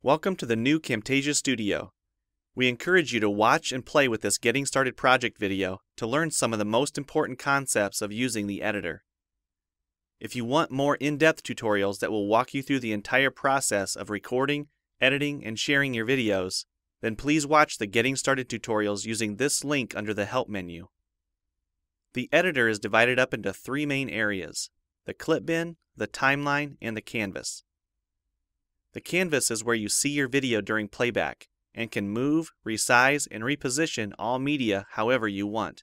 Welcome to the new Camtasia Studio. We encourage you to watch and play with this Getting Started project video to learn some of the most important concepts of using the editor. If you want more in-depth tutorials that will walk you through the entire process of recording, editing, and sharing your videos, then please watch the Getting Started tutorials using this link under the Help menu. The editor is divided up into three main areas: the clip bin, the timeline, and the canvas. The canvas is where you see your video during playback and can move, resize, and reposition all media however you want.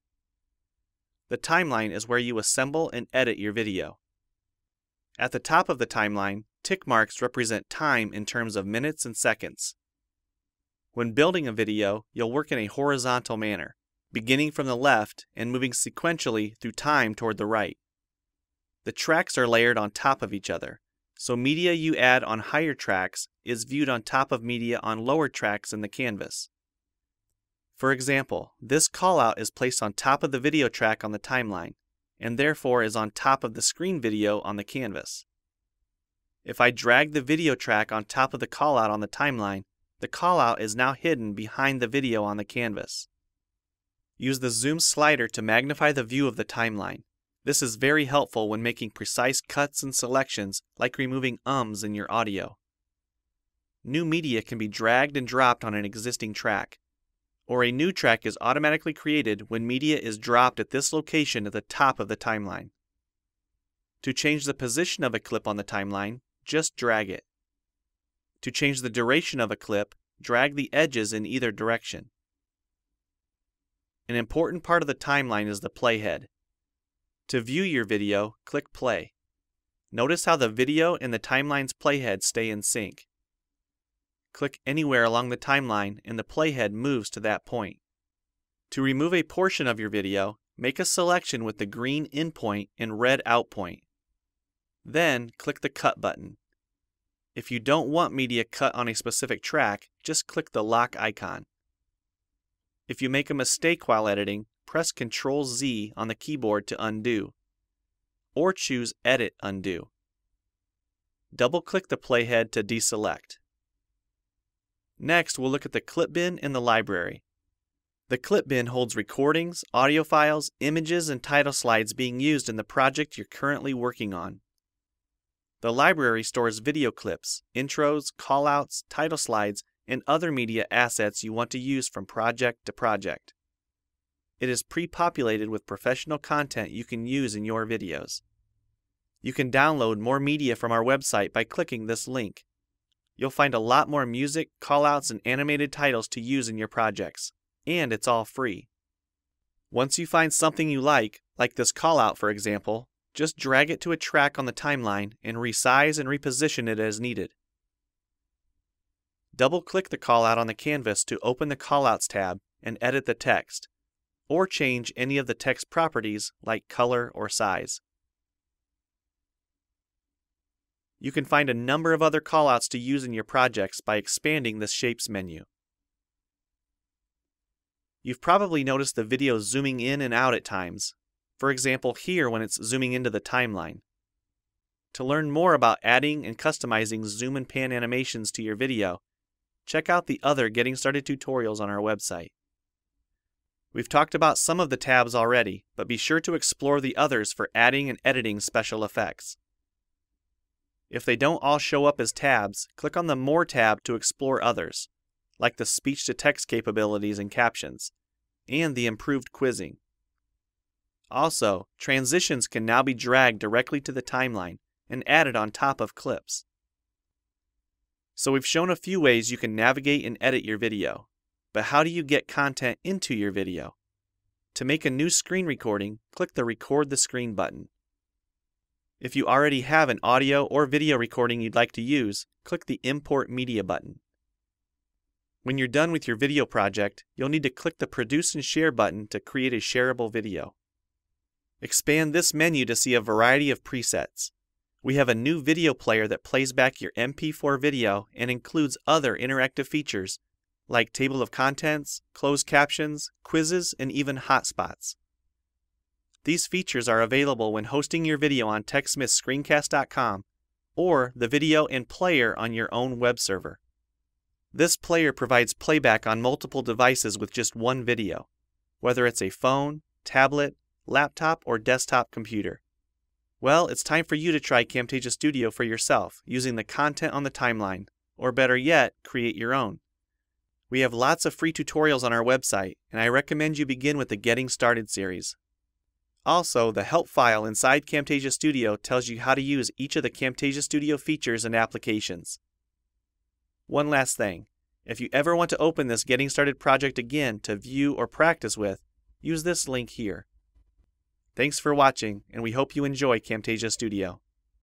The timeline is where you assemble and edit your video. At the top of the timeline, tick marks represent time in terms of minutes and seconds. When building a video, you'll work in a horizontal manner, beginning from the left and moving sequentially through time toward the right. The tracks are layered on top of each other, so media you add on higher tracks is viewed on top of media on lower tracks in the canvas. For example, this callout is placed on top of the video track on the timeline, and therefore is on top of the screen video on the canvas. If I drag the video track on top of the callout on the timeline, the callout is now hidden behind the video on the canvas. Use the zoom slider to magnify the view of the timeline. This is very helpful when making precise cuts and selections, like removing ums in your audio. New media can be dragged and dropped on an existing track, or a new track is automatically created when media is dropped at this location at the top of the timeline. To change the position of a clip on the timeline, just drag it. To change the duration of a clip, drag the edges in either direction. An important part of the timeline is the playhead. To view your video, click play. Notice how the video and the timeline's playhead stay in sync. Click anywhere along the timeline and the playhead moves to that point. To remove a portion of your video, make a selection with the green in point and red out point. Then click the cut button. If you don't want media cut on a specific track, just click the lock icon. If you make a mistake while editing, press Ctrl-Z on the keyboard to undo, or choose Edit Undo. Double-click the playhead to deselect. Next, we'll look at the clip bin and the library. The clip bin holds recordings, audio files, images, and title slides being used in the project you're currently working on. The library stores video clips, intros, callouts, title slides, and other media assets you want to use from project to project. It is pre-populated with professional content you can use in your videos. You can download more media from our website by clicking this link. You'll find a lot more music, callouts, and animated titles to use in your projects, and it's all free. Once you find something you like this callout for example, just drag it to a track on the timeline and resize and reposition it as needed. Double-click the callout on the canvas to open the Callouts tab and edit the text, or change any of the text properties like color or size. You can find a number of other callouts to use in your projects by expanding this Shapes menu. You've probably noticed the video zooming in and out at times, for example here when it's zooming into the timeline. To learn more about adding and customizing zoom and pan animations to your video, check out the other Getting Started tutorials on our website. We've talked about some of the tabs already, but be sure to explore the others for adding and editing special effects. If they don't all show up as tabs, click on the More tab to explore others, like the speech-to-text capabilities and captions, and the improved quizzing. Also, transitions can now be dragged directly to the timeline and added on top of clips. So we've shown a few ways you can navigate and edit your video. But how do you get content into your video? To make a new screen recording, click the Record the Screen button. If you already have an audio or video recording you'd like to use, click the Import Media button. When you're done with your video project, you'll need to click the Produce and Share button to create a shareable video. Expand this menu to see a variety of presets. We have a new video player that plays back your MP4 video and includes other interactive features like table of contents, closed captions, quizzes, and even hotspots. These features are available when hosting your video on TechSmithScreencast.com or the video and player on your own web server. This player provides playback on multiple devices with just one video, whether it's a phone, tablet, laptop, or desktop computer. Well, it's time for you to try Camtasia Studio for yourself using the content on the timeline, or better yet, create your own. We have lots of free tutorials on our website, and I recommend you begin with the Getting Started series. Also, the help file inside Camtasia Studio tells you how to use each of the Camtasia Studio features and applications. One last thing, if you ever want to open this Getting Started project again to view or practice with, use this link here. Thanks for watching, and we hope you enjoy Camtasia Studio.